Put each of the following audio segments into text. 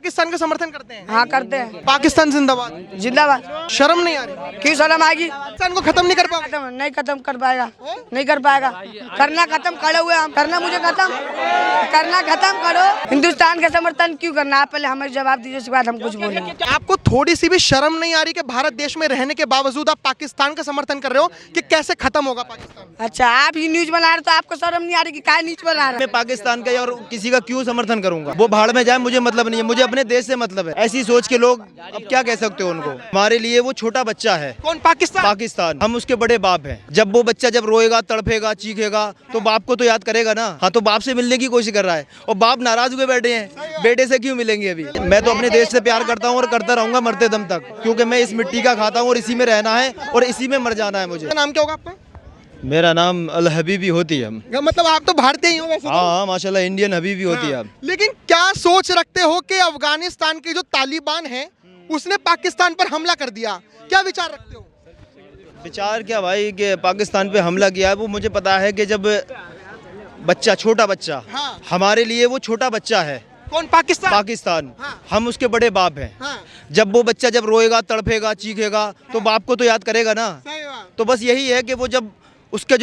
पाकिस्तान का समर्थन करते हैं? हाँ करते हैं। पाकिस्तान जिंदाबाद। जिंदाबाद। शर्म नहीं आ रही? क्यों शर्म आएगी? पाकिस्तान को खत्म नहीं कर पाओगे? नहीं खत्म कर पाएगा, नहीं कर पाएगा। करना खत्म खड़े हुए हम, करना मुझे खत्म करना खत्म करो। हिंदुस्तान का समर्थन क्यों करना? आप पहले हमें जवाब दीजिए, उसके बाद हम कुछ बोलेंगे। आपको थोड़ी सी भी शर्म नहीं आ रही कि भारत देश में रहने के बावजूद आप पाकिस्तान का समर्थन कर रहे हो कि कैसे खत्म होगा पाकिस्तान? अच्छा, आप ही न्यूज बना रहे तो आपको शर्म नहीं आ रही कि क्या न्यूज बना रहे? मैं पाकिस्तान का और किसी का क्यों समर्थन करूंगा? वो भाड़ में जाए, मुझे मतलब नहीं है, मुझे अपने देश से मतलब है। ऐसी सोच के लोग अब क्या कह सकते हो उनको? हमारे लिए वो छोटा बच्चा है। कौन? पाकिस्तान? पाकिस्तान। हम उसके बड़े बाप हैं। जब वो बच्चा जब रोएगा, तड़पेगा, चीखेगा तो बाप को तो याद करेगा ना। हाँ, तो बाप से मिलने की कोशिश कर रहा है और बाप नाराज हुए बैठे हैं। बेटे से क्यों मिलेंगे? अभी मैं तो अपने देश से प्यार करता हूँ और करता रहूंगा मरते दम तक, क्योंकि मैं इस मिट्टी का खाता हूँ और इसी में रहना है और इसी में मर जाना है मुझे। नाम क्या होगा आपका? मेरा नाम अल हबीबी होती है। मतलब आप तो भारतीय ही हो वैसे? हाँ, माशाल्लाह इंडियन हबीबी होती है। लेकिन क्या सोच रखते हो कि अफगानिस्तान के जो तालिबान है उसने पाकिस्तान पर हमला कर दिया? क्या विचार रखते हो? विचार क्या भाई कि पाकिस्तान पे हमला किया है, वो मुझे पता है कि जब बच्चा, छोटा बच्चा, हाँ। हमारे लिए वो छोटा बच्चा है। कौन? पाकिस्तान? पाकिस्तान। हाँ। हम उसके बड़े बाप हैं। हाँ। जब वो बच्चा जब रोएगा, तड़पेगा, चीखेगा तो बाप को तो याद करेगा ना। सही बात। तो बस यही है कि वो जब उसको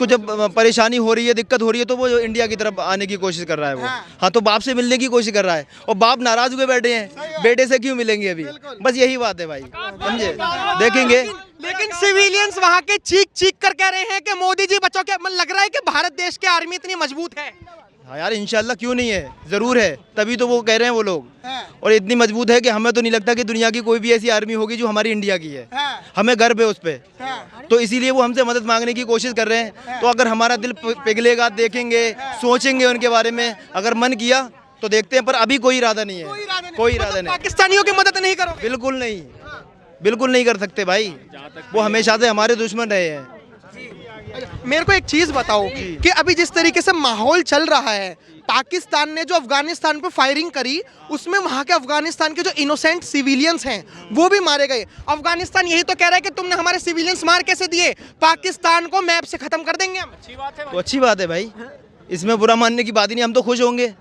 जब परेशानी हो रही है, दिक्कत हो रही है, तो वो इंडिया की तरफ आने की कोशिश कर रहा है वो। हाँ, तो बाप से मिलने की कोशिश कर रहा है और बाप नाराज हुए बैठे हैं। बेटे से क्यों मिलेंगे अभी? बस यही बात है भाई, समझे? देखेंगे। लेकिन सिविलियंस वहाँ के चीख चीख कर कह रहे हैं कि मोदी जी बचाओ। क्या लग रहा है कि भारत देश की आर्मी इतनी मजबूत है? हाँ यार, इंशाल्लाह क्यों नहीं है, जरूर है, तभी तो वो कह रहे हैं वो लोग। और इतनी मजबूत है कि हमें तो नहीं लगता कि दुनिया की कोई भी ऐसी आर्मी होगी जो हमारी इंडिया की है। हमें गर्व है उस पे। तो इसीलिए वो हमसे मदद मांगने की कोशिश कर रहे हैं। तो अगर हमारा दिल पिघलेगा, देखेंगे, सोचेंगे उनके बारे में, अगर मन किया तो देखते हैं, पर अभी कोई इरादा नहीं है। कोई इरादा नहीं। पाकिस्तानियों की मदद नहीं करो? बिल्कुल नहीं, बिल्कुल नहीं कर सकते भाई। वो हमेशा से हमारे दुश्मन रहे हैं। मेरे को एक चीज बताओ कि अभी जिस तरीके से माहौल चल रहा है, पाकिस्तान ने जो अफगानिस्तान पर फायरिंग करी उसमें वहां के अफगानिस्तान के जो इनोसेंट सिविलियंस हैं वो भी मारे गए। अफगानिस्तान यही तो कह रहा है कि तुमने हमारे सिविलियंस मार कैसे दिए, पाकिस्तान को मैप से खत्म कर देंगे हम। तो अच्छी बात है भाई, इसमें बुरा मानने की बात ही नहीं। हम तो खुश होंगे।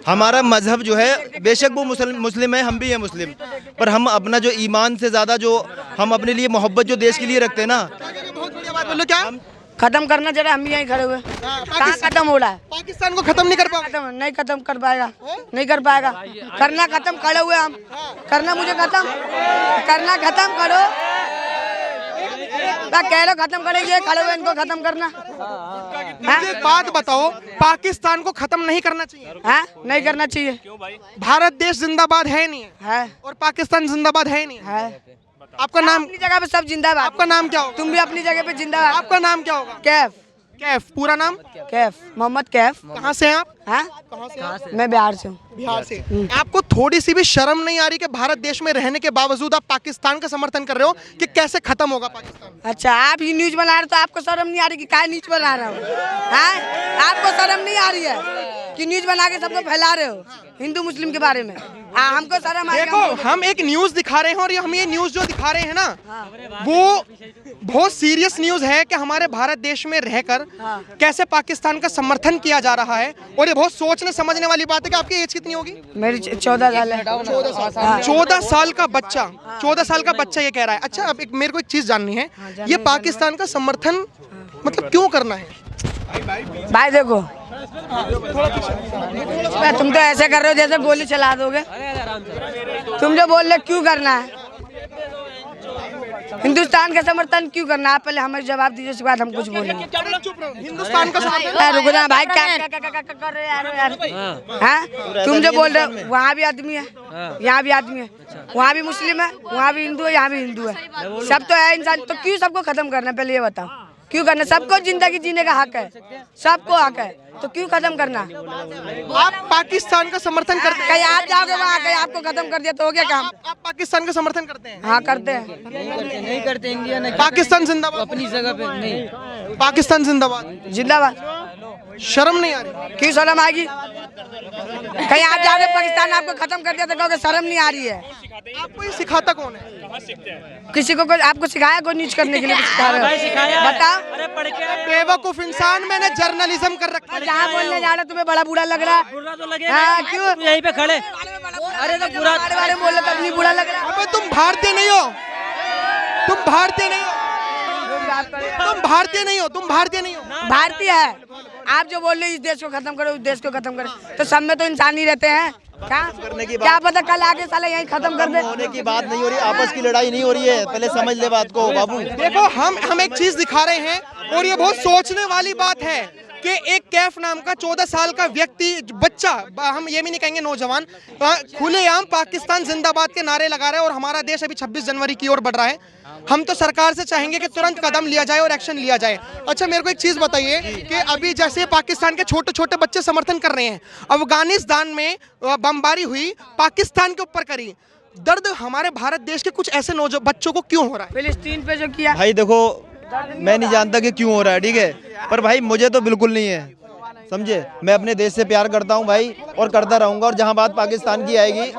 हमारा मजहब जो है, बेशक वो मुस्लिम है, हम भी हैं मुस्लिम, पर हम अपना जो ईमान से ज्यादा जो हम अपने लिए मोहब्बत जो देश के लिए रखते हैं ना। बहुत बढ़िया बात बोलो। क्या खत्म करना जरा, हम भी यहीं खड़े हुए। कहाँ खत्म हो रहा है? पाकिस्तान को खत्म नहीं कर पाओगे? नहीं खत्म कर पाएगा, नहीं कर पाएगा। करना खत्म खड़े हुए हम, करना मुझे खत्म करना खत्म करो। कह रहे खत्म करेंगे, खड़े हुए इनको खत्म करना। मुझे एक बात बताओ, पाकिस्तान को खत्म नहीं करना चाहिए? हाँ, नहीं करना चाहिए। भारत देश जिंदाबाद है नहीं है और पाकिस्तान जिंदाबाद है नहीं है। आपका नाम? अपनी जगह पे सब जिंदाबाद। आपका नाम क्या होगा? तुम भी अपनी जगह पे जिंदाबाद। आपका नाम क्या होगा? कैफ। कैफ? पूरा नाम? कैफ, मोहम्मद कैफ। कहाँ से हैं आप? हाँ, कहाँ से आप? मैं बिहार से हूँ। बिहार से। आपको थोड़ी सी भी शर्म नहीं आ रही कि भारत देश में रहने के बावजूद आप पाकिस्तान का समर्थन कर रहे हो कि कैसे खत्म होगा पाकिस्तान? अच्छा, आप ही न्यूज बना रहे तो आपको शर्म नहीं आ रही कि क्या न्यूज बना रहा हूँ? हाँ, आपको शर्म नहीं आ रही है कि न्यूज बना के सबको फैला रहे हो हिंदू मुस्लिम के बारे में? हमको शर्म आ रही है। देखो, हम एक न्यूज दिखा रहे हैं और हम ये न्यूज जो दिखा रहे हैं ना, वो बहुत सीरियस न्यूज है कि हमारे भारत देश में रहकर कैसे पाकिस्तान का समर्थन किया जा रहा है। और ये बहुत सोचने समझने वाली बात है कि आपकी एज कितनी होगी? मेरी 14 साल है। 14 साल का बच्चा, 14 साल का बच्चा ये कह रहा है। अच्छा, अब मेरे को एक चीज जाननी है, ये पाकिस्तान का समर्थन मतलब क्यों करना है? भाई देखो, तुम तो ऐसे कर रहे हो जैसे गोली चला दोगे। तुम जो बोल रहे क्यों करना है? हिंदुस्तान का समर्थन क्यों करना? आप पहले हमें जवाब दीजिए, उसके बाद हम कुछ बोलेंगे। हिंदुस्तान का समर्थन? रुको ना भाई, क्या कर रहे हैं यार? हाँ, तुम जो बोल रहे हो, वहाँ भी आदमी है, यहाँ भी आदमी है, वहाँ भी मुस्लिम है, वहाँ भी हिंदू है, यहाँ भी हिंदू है, सब तो है इंसान। तो क्यों सबको खत्म करना? पहले ये बताओ, क्यों करना? सबको जिंदगी जीने का हक है, सबको हक है, तो क्यों खत्म करना? आप पाकिस्तान का समर्थन करते हैं? कहीं आप जाओगे वहाँ, कहीं आपको खत्म कर दिया तो हो गया काम? आप पाकिस्तान का समर्थन करते हैं? हाँ, करते हैं। नहीं करते इंडिया ने। पाकिस्तान जिंदाबाद। अपनी जगह पे नहीं। पाकिस्तान जिंदाबाद। जिंदाबाद। शर्म नहीं आ रही? क्यों शर्म आएगी? कहीं आप जा रहे पाकिस्तान आपको खत्म कर दिया तो कहोगे शर्म नहीं आ रही है? आपको ये सिखाता कौन है? किसी को आपको सिखाया कोई नीच करने के लिए सिखा रहे हो? बताओ। बेवकूफ इंसान, मैंने जर्नलिज्म कर रखा है। जहाँ बोलने जा रहे तुम्हें बड़ा बुरा लग रहा है? बुरा तो लगे हाँ, क्यों यहीं पे खड़े? अरे तो बुरा बारे में बोले तब नहीं बुरा लग रहा? अबे तुम भारतीय नहीं हो, तुम भारतीय नहीं हो, तुम भारतीय नहीं हो, तुम भारतीय नहीं हो। भारतीय है। आप जो बोल रहे इस देश को खत्म करो, उस देश को खत्म करो, तो सब में तो इंसान ही रहते हैं। क्या पता कल आगे साला यही खत्म कर दे। होने की बात नहीं हो रही, आपस की लड़ाई नहीं हो रही है, पहले समझ ले बात को बाबू। देखो हम एक चीज दिखा रहे हैं और ये बहुत सोचने वाली बात है कि एक कैफ नाम का 14 साल का व्यक्ति, बच्चा, हम ये भी नहीं कहेंगे नौजवान, खुलेआम पाकिस्तान जिंदाबाद के नारे लगा रहे हैं और हमारा देश अभी 26 जनवरी की ओर बढ़ रहा है। हम तो सरकार से चाहेंगे कि तुरंत कदम लिया जाए और एक्शन लिया जाए। अच्छा, मेरे को एक चीज बताइए कि अभी जैसे पाकिस्तान के छोटे छोटे बच्चे समर्थन कर रहे हैं, अफगानिस्तान में बमबारी हुई, पाकिस्तान के ऊपर करी, दर्द हमारे भारत देश के कुछ ऐसे नौजवान बच्चों को क्यों हो रहा है? फिलिस्तीन पे जो किया भाई देखो, मैं नहीं जानता कि क्यों हो रहा है, ठीक है, पर भाई मुझे तो बिल्कुल नहीं है, समझे। मैं अपने देश से प्यार करता हूं भाई और करता रहूंगा, और जहां बात पाकिस्तान की आएगी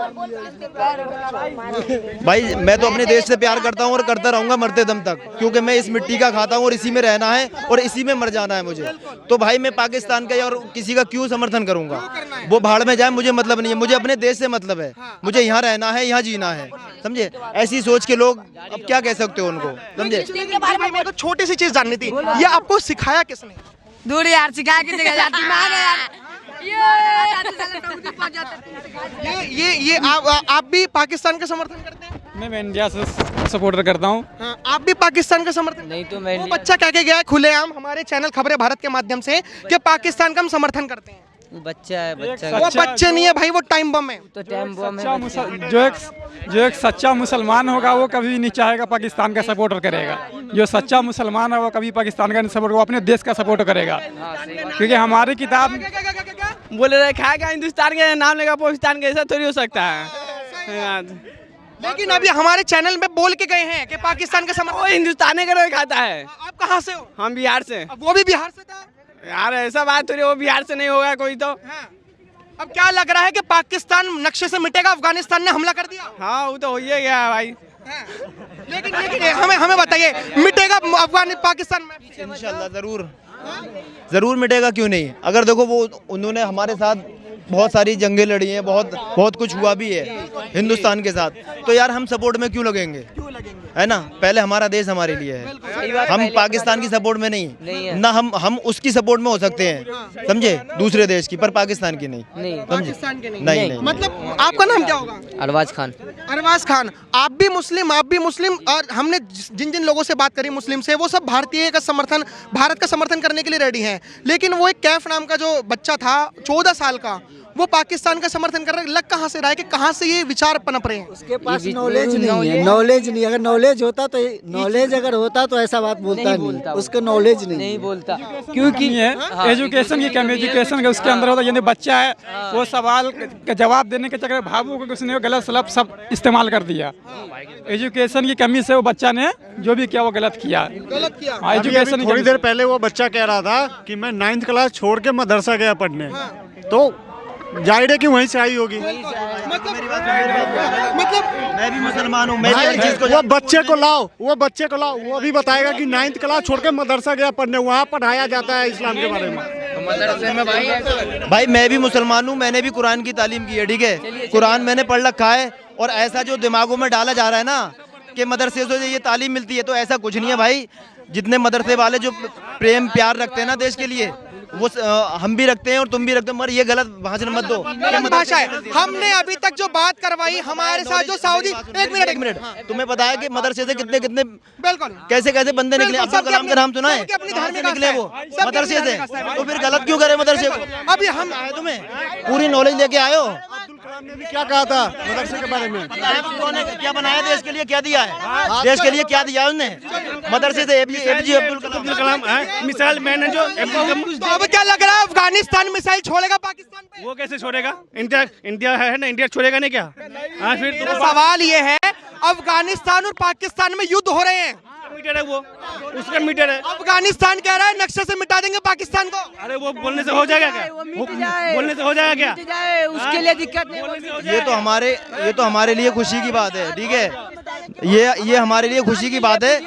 भाई मैं तो अपने देश से प्यार करता हूं और करता रहूंगा मरते दम तक, क्योंकि मैं इस मिट्टी का खाता हूं और इसी में रहना है और इसी में मर जाना है मुझे। तो भाई मैं पाकिस्तान का और किसी का क्यों समर्थन करूंगा? वो भाड़ में जाए, मुझे मतलब नहीं है, मुझे अपने देश से मतलब है, मुझे यहाँ रहना है, यहाँ जीना है, समझे। ऐसी सोच के लोग अब क्या कह सकते हो उनको, समझे। मेरे को छोटी सी चीज जाननी थी, ये आपको सिखाया किसने? दूर यार, सिखा के जगह जाती मार है यार। ये आप भी पाकिस्तान का समर्थन करते हैं? मैं इंडिया से सपोर्टर करता हूँ। हाँ, आप भी पाकिस्तान का समर्थन? नहीं तो मैं वो बच्चा कह के गया है खुलेआम हमारे चैनल खबरें भारत के माध्यम से कि पाकिस्तान का हम समर्थन करते हैं। बच्चा है, बच्चा वो बच्चे नहीं है भाई, वो टाइम बम है। तो टाइम बम सच्चा है। जो एक सच्चा मुसलमान होगा वो कभी नहीं चाहेगा पाकिस्तान का सपोर्ट करेगा। जो सच्चा मुसलमान है वो कभी पाकिस्तान का नहीं सपोर्ट, वो अपने देश का सपोर्ट करेगा। क्योंकि हमारी किताब बोल रहे खाएगा हिंदुस्तान के नाम लेगा पाकिस्तान के, ऐसा थोड़ी हो सकता है। लेकिन अभी हमारे चैनल में बोल के गए हैं कि पाकिस्तान का वो समर्थन। हिंदुस्तानी का खाता है। आप कहाँ से हो? हम बिहार से। अब वो भी बिहार से था यार ऐसा बात थोड़ी, वो बिहार से नहीं होगा कोई तो। हाँ। अब क्या लग रहा है कि पाकिस्तान नक्शे से मिटेगा? अफगानिस्तान ने हमला कर दिया। हाँ वो तो हो ही गया भाई। हाँ। लेकिन हमें बताइए, मिटेगा पाकिस्तान में? इंशाल्लाह जरूर मिटेगा, क्यों नहीं। अगर देखो वो उन्होंने हमारे साथ बहुत सारी जंगें लड़ी हैं, बहुत कुछ हुआ भी है हिंदुस्तान के साथ, तो यार हम सपोर्ट में क्यों लगेंगे, है ना। पहले हमारा देश हमारे लिए है, हम पाकिस्तान की सपोर्ट में नहीं ना, हम उसकी सपोर्ट में हो सकते हैं, समझे, दूसरे देश की, पर पाकिस्तान की नहीं, समझे। पाकिस्तान के नहीं। मतलब आपका नाम क्या होगा? अरबाज खान। अरबाज खान, आप भी मुस्लिम, और हमने जिन लोगों से बात करी मुस्लिम से, वो सब भारतीय का समर्थन, भारत का समर्थन करने के लिए रेडी हैं। लेकिन वो एक कैफ नाम का जो बच्चा था 14 साल का, वो पाकिस्तान का समर्थन कर रहा है। लग कहाँ से रहा है कि कहाँ से ये विचार पनप रहे हैं? उसके पास नॉलेज नहीं है, नॉलेज नहीं। अगर नॉलेज होता तो ऐसा बात बोलता नहीं, उसको नॉलेज नहीं बोलता। क्योंकि एजुकेशन की कमी, एजुकेशन का उसके अंदर होता है। यानी बच्चा है, वो सवाल का जवाब देने के चक्कर भावुक होकर उसने गलत सलफ सब इस्तेमाल कर दिया। एजुकेशन की कमी से वो बच्चा ने जो भी किया वो गलत किया। एजुकेशन थोड़ी देर पहले वो बच्चा कह रहा था कि मैं 9th क्लास छोड़ के मदरसा गया पढ़ने, तो जाहिर है कि वहीं से आई होगी। मतलब मैं भी मुसलमान हूँ, वो बच्चे को लाओ, वो भी बताएगा कि 9th क्लास छोड़ के मदरसा गया पढ़ने, वहाँ पढ़ाया जाता है इस्लाम के बारे में। भाई मैं भी मुसलमान हूँ, मैंने भी कुरान की तालीम की है, ठीक है, कुरान मैंने पढ़ रखा है। और ऐसा जो दिमागों में डाला जा रहा है ना कि मदरसे से ये तालीम मिलती है, तो ऐसा कुछ नहीं है भाई। जितने मदरसे वाले जो प्रेम प्यार रखते हैं ना देश के लिए, वो हम भी रखते हैं और तुम भी रखते हो, मगर ये गलत भाषण मत दो। गलत भाषा है। हमने अभी तक जो बात करवाई हमारे साथ जो सऊदी, एक मिनट, तुम्हें पता है कि मदरसे से कितने बिल्कुल कैसे बंदे निकले? अब्दुल कलाम का नाम सुना है? निकले वो मदरसे से, तो फिर गलत क्यों करे मदरसे को? अभी हम तुम्हें पूरी नॉलेज लेके आए हो। अब्दुल कलाम ने भी क्या कहा था मदरसे के बारे में? क्या बनाया देश के लिए, क्या दिया है देश के लिए, क्या दिया उसने मदरसे से? APJ Abdul Kalam missile man है जो। अब क्या लग रहा है अफगानिस्तान मिसाइल छोड़ेगा पाकिस्तान पे? वो कैसे छोड़ेगा? इंडिया है ना, इंडिया छोड़ेगा नहीं क्या? फिर मेरा सवाल ये है, अफगानिस्तान और पाकिस्तान में युद्ध हो रहे हैं, मीटर है वो, उसका मीटर है। अफगानिस्तान कह रहा है नक्शे से मिटा देंगे पाकिस्तान को। अरे वो बोलने से हो जाएगा क्या? बोलने से हो जाएगा क्या? उसके लिए दिक्कत नहीं। ये तो हमारे लिए खुशी की बात है, ठीक है। ये हमारे लिए खुशी की बात है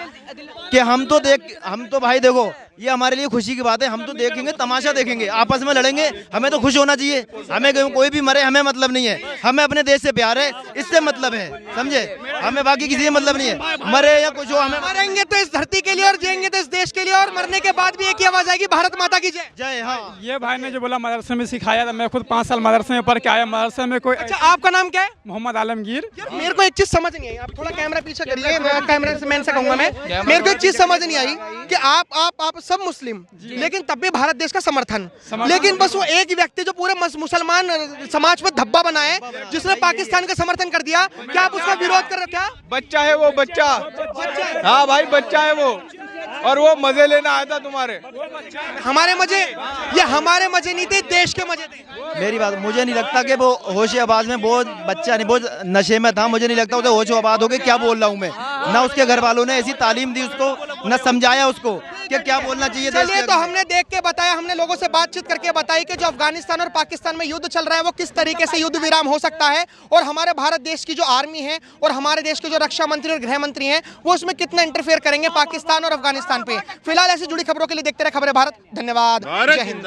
कि हम तो भाई देखो, ये हमारे लिए खुशी की बात है। हम तो देखेंगे, तमाशा देखेंगे, आपस में लड़ेंगे, हमें तो खुश होना चाहिए। हमें कोई भी मरे, हमें मतलब नहीं है। हमें अपने देश से प्यार है, इससे मतलब है, समझे? हमें बाकी किसी से मतलब नहीं है, मरे या कुछ हो। हमें मरेंगे तो इस धरती के लिए और जिएंगे तो इस देश के लिए, और मरने के बाद भी एक ही आवाज आएगी, भारत माता की जय। जय। हाँ, ये भाई ने जो बोला मदरसे में सिखाया था, मैं खुद 5 साल मदरसे में पढ़ के आया। मदरसे में कोई अच्छा, आपका नाम क्या है? मोहम्मद आलमगीर। यार मेरे को एक चीज समझ नहीं आई, आप थोड़ा कैमरा पीछे करिए, कैमरा मैन से कहूंगा मैं। मेरे को एक चीज समझ नहीं आई कि आप सब मुस्लिम, लेकिन तब भी भारत देश का समर्थन, लेकिन बस वो एक व्यक्ति जो पूरे मुसलमान समाज पर धब्बा बना है, जिसने पाकिस्तान का समर्थन कर दिया, क्या आप उसका विरोध कर रहे थे? बच्चा है वो, बच्चा। हाँ भाई, बच्चा है वो, और वो मजे लेना आया था तुम्हारे। हमारे मजे, ये हमारे मजे नहीं थे, देश के मजे थे। मेरी बात, मुझे नहीं लगता कि वो होश आबाद में, वो बच्चा नहीं, वो नशे में था। मुझे नहीं लगता उसे होश आबाद हो गए। क्या बोल रहा हूँ मैं? ना उसके घर वालों ने ऐसी तालीम दी उसको, न समझाया उसको कि क्या बोलना चाहिए। चलिए, तो हमने देख के बताया, हमने लोगों से बातचीत करके बताई कि जो अफगानिस्तान और पाकिस्तान में युद्ध चल रहा है वो किस तरीके से युद्ध विराम हो सकता है, और हमारे भारत देश की जो आर्मी है और हमारे देश के जो रक्षा मंत्री और गृह मंत्री हैं वो उसमें कितना इंटरफेयर करेंगे पाकिस्तान और अफगानिस्तान पे। फिलहाल ऐसी जुड़ी खबरों के लिए देखते रहे खबरें भारत। धन्यवाद। जय हिंद।